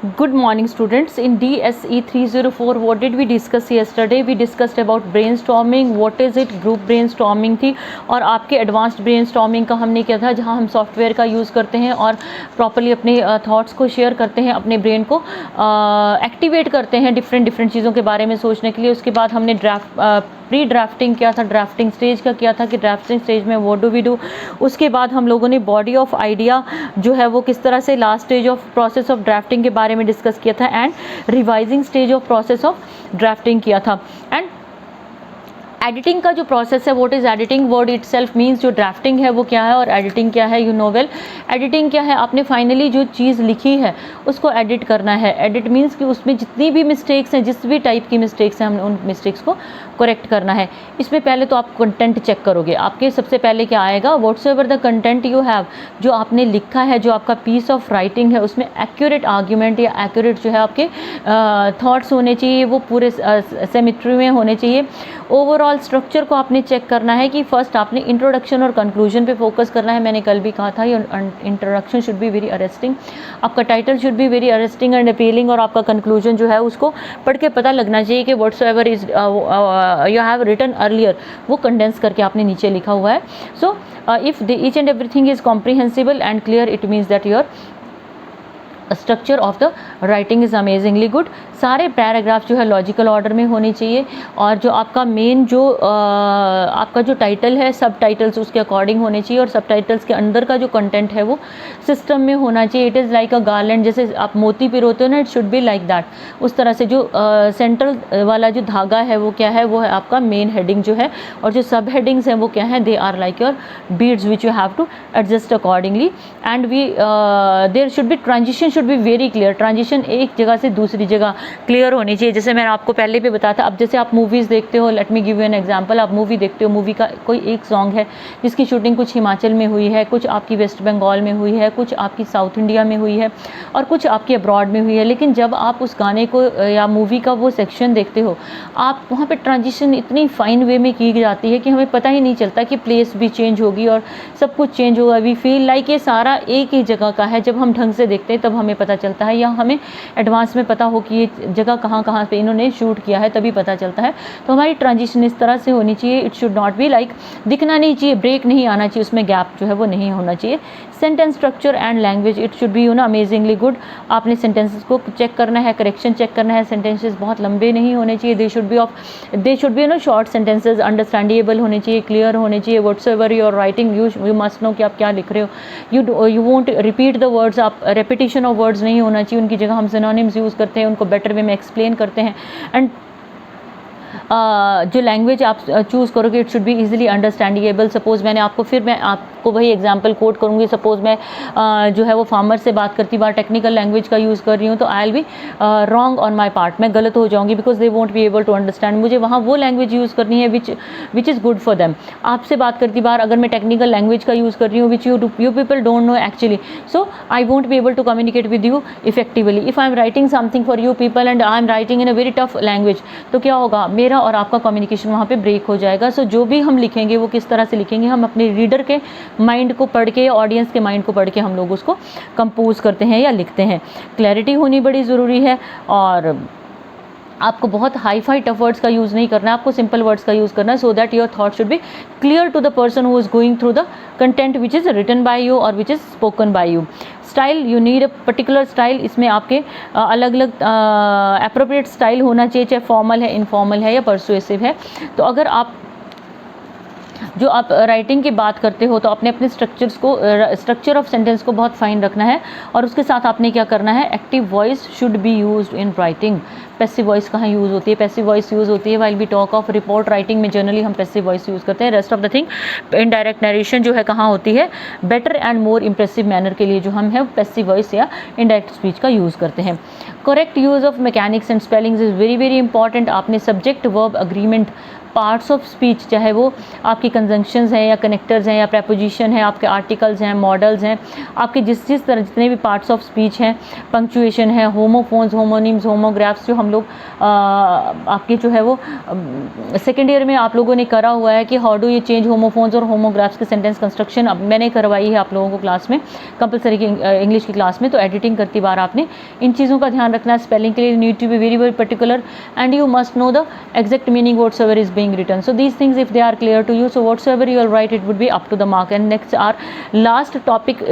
Good morning students. In DSE 304 what did we discuss yesterday? We discussed about brainstorming. What is it? Group brainstorming थी और आपके advanced brainstorming का हमने किया था जहां हम सॉफ्टवेयर का यूज़ करते हैं और प्रॉपर्ली अपने थॉट्स को शेयर करते हैं, अपने ब्रेन को एक्टिवेट करते हैं डिफरेंट चीज़ों के बारे में सोचने के लिए। उसके बाद हमने प्री ड्राफ्टिंग किया था, ड्राफ्टिंग स्टेज का किया था कि ड्राफ्टिंग स्टेज में व्हाट डू वी डू। उसके बाद हम लोगों ने बॉडी ऑफ आइडिया जो है वो किस तरह से last stage of process of drafting के बारे में डिस्कस किया था and revising stage of process of drafting किया था। एंड एडिटिंग का जो प्रोसेस है, what is editing, word it self means जो ड्राफ्टिंग है वो क्या है और एडिटिंग क्या है, यू नो वेल। एडिटिंग क्या है, आपने फाइनली जो चीज़ लिखी है उसको एडिट करना है। एडिट मीन्स कि उसमें जितनी भी मिस्टेक्स हैं, जिस भी टाइप की मिस्टेक्स हैं, हमने उन मिस्टेक्स को करेक्ट करना है। इसमें पहले तो आप कंटेंट चेक करोगे। आपके सबसे पहले क्या आएगा, whatsoever the content you have, जो आपने लिखा है, जो आपका पीस ऑफ राइटिंग है उसमें एक्यूरेट आर्ग्यूमेंट या एक्यूरेट जो है आपके थॉट्स होने चाहिए, वो पूरे सिमेट्री में होने चाहिए। ओवरऑल स्ट्रक्चर को आपने चेक करना है कि फर्स्ट आपने इंट्रोडक्शन और कंक्लूजन पे फोकस करना है। मैंने कल भी कहा था ये introduction should be very arresting, आपका title should be very arresting and appealing, और आपका कंक्लूजन जो है उसको पढ़ के पता लगना चाहिए कि whatsoever is you have written earlier वो कंडेंस करके आपने नीचे लिखा हुआ है। So if each and everything is comprehensible and clear, it means that your structure of the writing is amazingly good. सारे पैराग्राफ जो है लॉजिकल ऑर्डर में होने चाहिए और जो आपका मेन जो आपका जो टाइटल है, सब टाइटल्स उसके अकॉर्डिंग होने चाहिए और सब टाइटल्स के अंदर का जो कंटेंट है वो सिस्टम में होना चाहिए। It is like a garland, जैसे आप मोती पिरोते हो ना, it should be like that. उस तरह से जो सेंट्रल वाला जो धागा है वो क्या है, वो है आपका मेन हेडिंग जो है, और जो सब हेडिंग्स हैं वो क्या है, they are like your beads which you have to adjust accordingly. And we there should be transition should be very clear. Transition एक जगह से दूसरी जगह क्लियर होनी चाहिए। जैसे मैंने आपको पहले भी बताया था, अब जैसे आप मूवीज़ देखते हो, let me give you an example. आप मूवी देखते हो, मूवी का कोई एक सॉन्ग है जिसकी शूटिंग कुछ हिमाचल में हुई है, कुछ आपकी वेस्ट बंगाल में हुई है, कुछ आपकी साउथ इंडिया में हुई है और कुछ आपकी अब्रॉड में हुई है। लेकिन जब आप उस गाने को या मूवी का वो सेक्शन देखते हो, आप वहाँ पर ट्रांजिशन इतनी फाइन वे में की जाती है कि हमें पता ही नहीं चलता कि प्लेस भी चेंज होगी और सब कुछ चेंज होगा। वी फील लाइक ये सारा एक ही जगह का है। जब हम ढंग से देखते हैं तब हमें पता चलता है, या हमें एडवांस में पता हो कि ये जगह कहाँ पे इन्होंने शूट किया है, तभी पता चलता है। तो हमारी ट्रांजिशन इस तरह से होनी चाहिए। It should not be like, दिखना नहीं चाहिए, ब्रेक नहीं आना चाहिए, उसमें गैप जो है वो नहीं होना चाहिए। Sentence structure and language, it should be you know amazingly good. आपने सेंटेंसेस को चेक करना है, करेक्शन चेक करना है। सेंटेंसेस बहुत लंबे नहीं होने चाहिए, they should be you know short sentences, understandable होने चाहिए, क्लियर होने चाहिए। Whatsoever your writing, you must no कि आप क्या लिख रहे हो। You won't repeat the words, आप रेपिटेशन ऑफ वर्ड्स नहीं होना चाहिए। उनकी जगह हम सिनोनिम्स यूज़ करते हैं, उनको बेटर वे में एक्सप्लेन करते हैं। एंड जो लैंग्वेज आप चूज़ करोगे, it should be easily understandable. Suppose मैं आपको वही एग्जांपल कोट करूँगी। सपोज मैं जो है वो फार्मर से बात करती बार टेक्निकल लैंग्वेज का यूज़ कर रही हूँ, तो I will be wrong on my part, मैं गलत हो जाऊँगी, because they won't be able to understand. मुझे वहाँ वो लैंग्वेज यूज़ करनी है which is good for them. आपसे बात करती बार अगर मैं टेक्निकल लैंग्वेज का यूज़ कर रही हूँ which you people don't know actually, so I won't be able to communicate with you effectively. If I am writing something for you people and I am writing in a very tough language, तो क्या होगा, मेरा और आपका communication वहाँ पे break हो जाएगा। सो जो भी हम लिखेंगे वो किस तरह से लिखेंगे, हम अपने रीडर के माइंड को पढ़ के, ऑडियंस के माइंड को पढ़ के हम लोग उसको कंपोज करते हैं या लिखते हैं। क्लैरिटी होनी बड़ी ज़रूरी है और आपको बहुत हाई फाई टफ वर्ड्स का यूज़ नहीं करना है, आपको सिंपल वर्ड्स का यूज़ करना है, so that your thought should be clear to the person who is going through the content which is written by you और which is spoken by you. Style, you need a particular style. इसमें आपके अलग अलग appropriate style होना चाहिए, चाहे formal है, informal है या परसुएसिव है। तो अगर आप राइटिंग की बात करते हो तो अपने स्ट्रक्चर ऑफ सेंटेंस को बहुत फाइन रखना है और उसके साथ आपने क्या करना है, active voice should be used in writing. Passive voice कहाँ यूज़ होती है, पैसिव वॉइस यूज़ होती है while we talk of report writing में जनरली हम पैसिव वॉइस यूज़ करते हैं। Rest of the thing indirect narration जो है कहाँ होती है, better and more impressive manner के लिए जो हम है पैसिव वॉइस या इनडायरेक्ट स्पीच का यूज़ करते हैं। Correct use of mechanics and spellings is very very important. आपने subject verb agreement parts of speech, चाहे वो आपकी कंजंक्शंस हैं या कनेक्टर्स हैं या प्रेपोजिशन है, आपके आर्टिकल्स हैं, मॉडल्स हैं, आपके जिस तरह जितने भी पार्ट्स ऑफ स्पीच हैं, पंक्चुएशन है, होमोफोन्स, होमोनिम्स, होमोग्राफ्स, जो हम लोग आपके जो है वो सेकेंड ईयर में आप लोगों ने करा हुआ है कि how do you change homophones और होमोग्राफ्स के सेंटेंस कंस्ट्रक्शन, अब मैंने करवाई है आप लोगों को क्लास में, कंपलसरी की इंग्लिश की क्लास में। तो एडिटिंग करती बार आपने इन चीज़ों का ध्यान रखना है। स्पेलिंग के लिए need to be very very particular and you must know the exact meaning whatsoever is being written. So these things, if they are clear to you, so whatsoever you will write, it would be up to the mark. And next, our last topic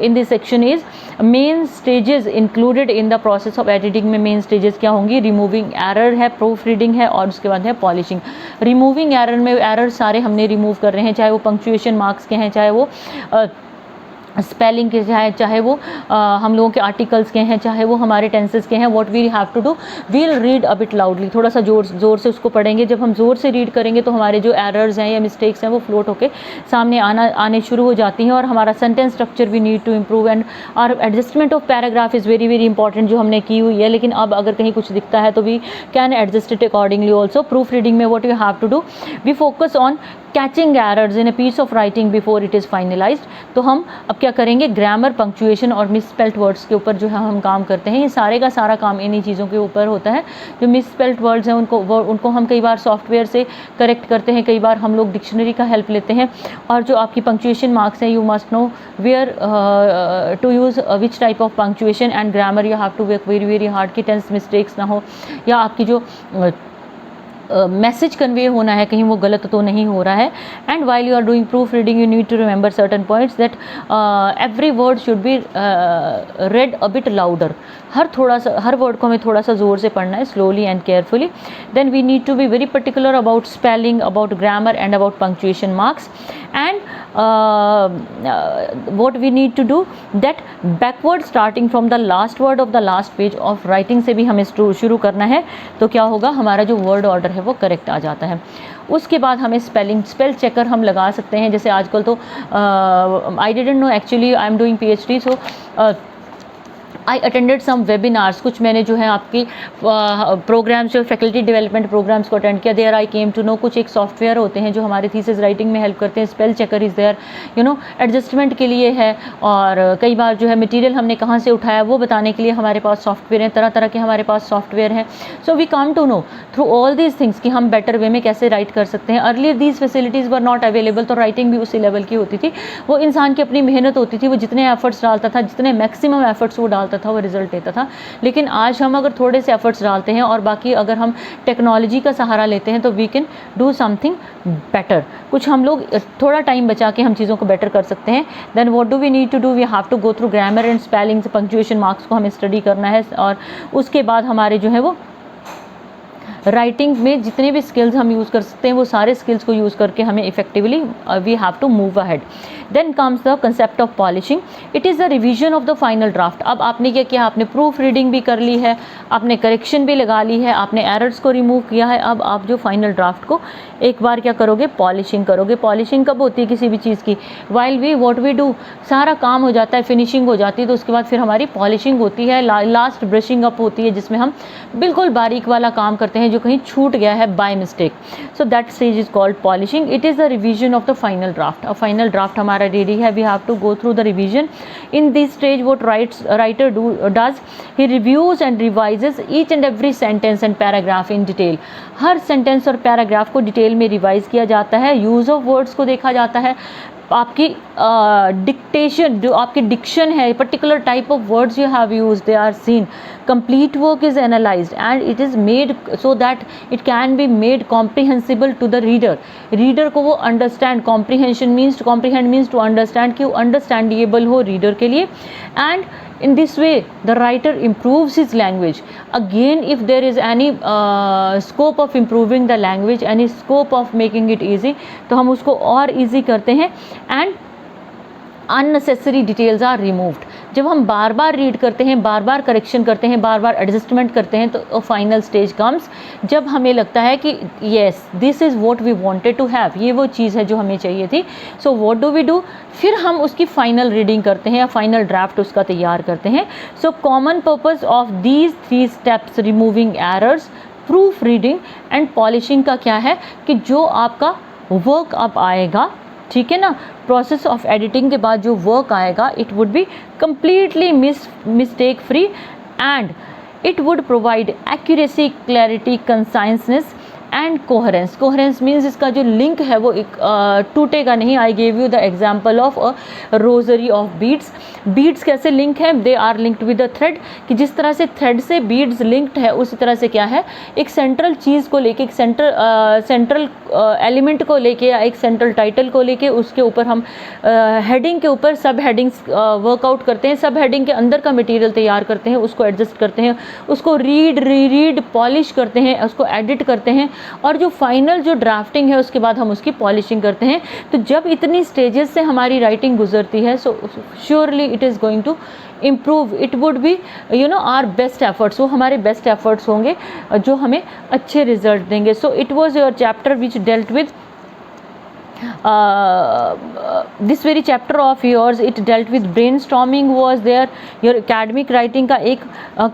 in this section is main stages included in the process of editing. में main stages क्या होंगी? Removing error है, proof reading है, और उसके बाद है polishing. Removing error में error सारे हमने remove कर रहे हैं, चाहे वो punctuation marks के हैं, चाहे वो स्पेलिंग के, चाहे वो हम लोगों के आर्टिकल्स के हैं, चाहे वो हमारे टेंसेस के हैं. What we have to do, we'll read a bit loudly, थोड़ा सा ज़ोर से उसको पढ़ेंगे. जब हम ज़ोर से रीड करेंगे तो हमारे जो एरर्स हैं या मिस्टेक्स हैं वो फ्लोट होके सामने आने शुरू हो जाती हैं, और हमारा sentence structure we need to improve. And our adjustment of paragraph is very very important, जो हमने की हुई है. लेकिन अब अगर कहीं कुछ दिखता है तो we can adjust it accordingly also. Proof reading में what you have to do, we focus on catching errors in a piece of writing before it is finalised. तो हम अब क्या करेंगे, ग्रामर, पंक्चुएशन और मिसस्पेल्ट वर्ड्स के ऊपर जो है हम काम करते हैं. ये सारे का सारा काम इन्हीं चीज़ों के ऊपर होता है. जो मिसस्पेल्ट वर्ड्स हैं उनको हम कई बार सॉफ्टवेयर से करेक्ट करते हैं, कई बार हम लोग डिक्शनरी का हेल्प लेते हैं. और जो आपकी पंक्चुएशन मार्क्स हैं, you must know where to use which type of punctuation. And grammar you have to work very very hard कि टेंस मिस्टेक्स ना हो, या आपकी जो मैसेज कन्वे होना है कहीं वो गलत तो नहीं हो रहा है. And while you are doing proofreading you need to remember certain points that every word should be read a bit louder. हर वर्ड को हमें थोड़ा सा ज़ोर से पढ़ना है, slowly and carefully. Then we need to be very particular about spelling, about grammar and about punctuation marks. And what we need to do that backward starting from the last word of the last page of writing से भी हमें शुरू करना है. तो क्या होगा, हमारा जो वर्ड ऑर्डर है वो करेक्ट आ जाता है. उसके बाद हमें स्पेल चेकर हम लगा सकते हैं. जैसे आजकल तो I didn't know actually, I am doing PhD, so I attended some webinars. कुछ मैंने जो है आपकी प्रोग्राम्स, जो फैकल्टी डेवलपमेंट प्रोग्राम्स को अटेंड किया. There I came to know, कुछ एक सॉफ्टवेयर होते हैं जो हमारे थीसिस राइटिंग में हेल्प करते हैं. Spell checker is there, you know, adjustment के लिए है. और कई बार जो है मटेरियल हमने कहाँ से उठाया वो बताने के लिए हमारे पास सॉफ्टवेयर हैं, तरह तरह के हमारे पास सॉफ्टवेयर हैं. So we come to know through all these things कि हम बेटर वे में कैसे राइट कर सकते हैं. Earlier these facilities were not available, तो राइटिंग भी उसी लेवल की होती थी. वो इंसान की अपनी मेहनत होती थी, वो जितने एफर्ट्स डालता था, जितने मैक्सिमम एफर्ट्स वो डालता था, वो रिजल्ट देता था. लेकिन आज हम अगर थोड़े से एफर्ट्स डालते हैं और बाकी अगर हम टेक्नोलॉजी का सहारा लेते हैं तो we can do something better. कुछ हम लोग थोड़ा टाइम बचा के हम चीज़ों को बेटर कर सकते हैं. Then what do we need to do, we have to go through grammar and spelling, punctuation marks को हमें स्टडी करना है. और उसके बाद हमारे जो है वो राइटिंग में जितने भी स्किल्स हम यूज़ कर सकते हैं वो सारे स्किल्स को यूज़ करके हमें effectively we have to move ahead. Then comes the concept of polishing. It is the revision of the final draft. अब आपने क्या किया, आपने प्रूफ रीडिंग भी कर ली है, आपने करेक्शन भी लगा ली है, आपने एरर्स को रिमूव किया है. अब आप जो फाइनल ड्राफ्ट को एक बार क्या करोगे, पॉलिशिंग करोगे. पॉलिशिंग कब होती है किसी भी चीज़ की, while we what we do, सारा काम हो जाता है, फिनिशिंग हो जाती है, तो उसके बाद फिर हमारी पॉलिशिंग होती है, लास्ट ब्रशिंग अप होती है, जिसमें हम बिल्कुल बारीक वाला काम करते हैं जो कहीं छूट गया है by mistake. So that stage is called polishing. It is the revision of the final draft. अब फाइनल ड्राफ्ट हमारा रेडी है, we have to go through the revision. In this stage what writer does, he reviews and revises each and every sentence and paragraph in detail. हर sentence और paragraph को detail में revise किया जाता है. Use of words को देखा जाता है. आपकी डिक्टेशन, जो आपकी डिक्शन है, particular type of words you have use, they are seen. Complete work is analysed and it is made so that it can be made comprehensible to the reader. Reader को वो understand, comprehension means, to comprehend means to understand, कि वो understandable हो reader के लिए. And in this way the writer improves his language. Again, if there is any scope of improving the language, any scope of making it easy, तो हम उसको और easy करते हैं. and unnecessary details are removed. जब हम बार बार read करते हैं, बार बार करेक्शन करते हैं, बार बार एडजस्टमेंट करते हैं, तो फाइनल स्टेज कम्स जब हमें लगता है कि yes this is what we wanted to have, ये वो चीज़ है जो हमें चाहिए थी. So what do we do, फिर हम उसकी फाइनल रीडिंग करते हैं या फाइनल ड्राफ्ट उसका तैयार करते हैं. So common purpose of these 3 steps, removing errors, proof reading and polishing का क्या है कि जो आपका वर्क अप आएगा, ठीक है ना, प्रोसेस ऑफ एडिटिंग के बाद जो वर्क आएगा, it would be completely mistake free and it would provide accuracy, clarity, conciseness and coherence. Coherence means इसका जो लिंक है वो एक टूटेगा नहीं। I gave you the example of a rosary of beads. Beads कैसे लिंक है, they are linked with the thread, कि जिस तरह से थ्रेड से बीड्स लिंक्ड है उसी तरह से क्या है, एक सेंट्रल चीज़ को लेके, एक सेंट्रल एलिमेंट को लेके या एक सेंट्रल टाइटल को लेके उसके ऊपर हम हेडिंग के ऊपर सब हेडिंग्स वर्कआउट करते हैं, सब हेडिंग के अंदर का मटेरियल तैयार करते हैं, उसको एडजस्ट करते हैं, उसको रीड रीड पॉलिश करते हैं, उसको एडिट करते हैं और जो फाइनल जो ड्राफ्टिंग है उसके बाद हम उसकी पॉलिशिंग करते हैं। तो जब इतनी स्टेजेस से हमारी राइटिंग गुजरती है, so surely it is going to improve, it would be our best efforts, वो हमारे बेस्ट एफर्ट्स होंगे जो हमें अच्छे रिजल्ट देंगे। So it was your chapter which dealt with this very chapter of yours, it dealt with brainstorming was there, your academic writing का एक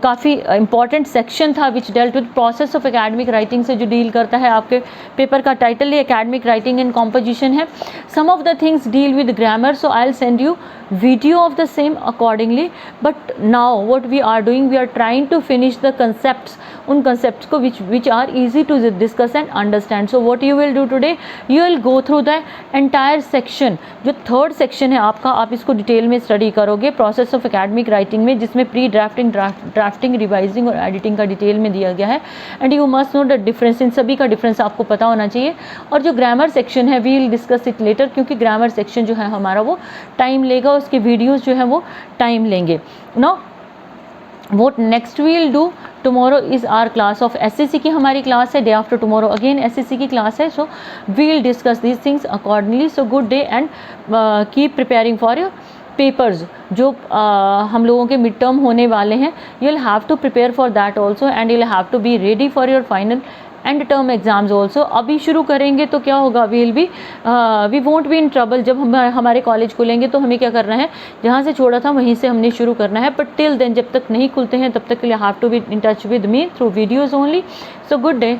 काफ़ी important section था which dealt with process of academic writing से जो deal करता है। आपके paper का title he academic writing and composition है। some of the things deal with grammar, so I'll send you video of the same accordingly, but now what we are doing, we are trying to finish the concepts, उन concepts को which are easy to discuss and understand। so what you will do today, you will go through the entire section, जो third section है आपका, आप इसको detail में study करोगे process of academic writing में, जिसमें प्री ड्राफ्टिंग, ड्राफ्टिंग, रिवाइजिंग और एडिटिंग का डिटेल में दिया गया है। And you must know the difference, इन सभी का डिफरेंस आपको पता होना चाहिए। और जो ग्रामर सेक्शन है we will discuss it later, क्योंकि ग्रामर सेक्शन जो है हमारा वो टाइम लेगा, उसके वीडियोज़ जो है वो टाइम लेंगे। No what next we will do, tomorrow is our class of SSC की हमारी क्लास है, day after tomorrow again SSC की क्लास है। so we will discuss these things accordingly, so good day and keep preparing for your papers जो हम लोगों के mid term होने वाले हैं। you will have to prepare for that also and you will have to be ready for your final end term exams also. अभी शुरू करेंगे तो क्या होगा, we won't be in trouble. जब हम हमारे कॉलेज खुलेंगे तो हमें क्या करना है, जहाँ से छोड़ा था वहीं से हमने शुरू करना है, बट टिल देन जब तक नहीं खुलते हैं तब तक के लिए have to be in touch with me through videos only. So good day.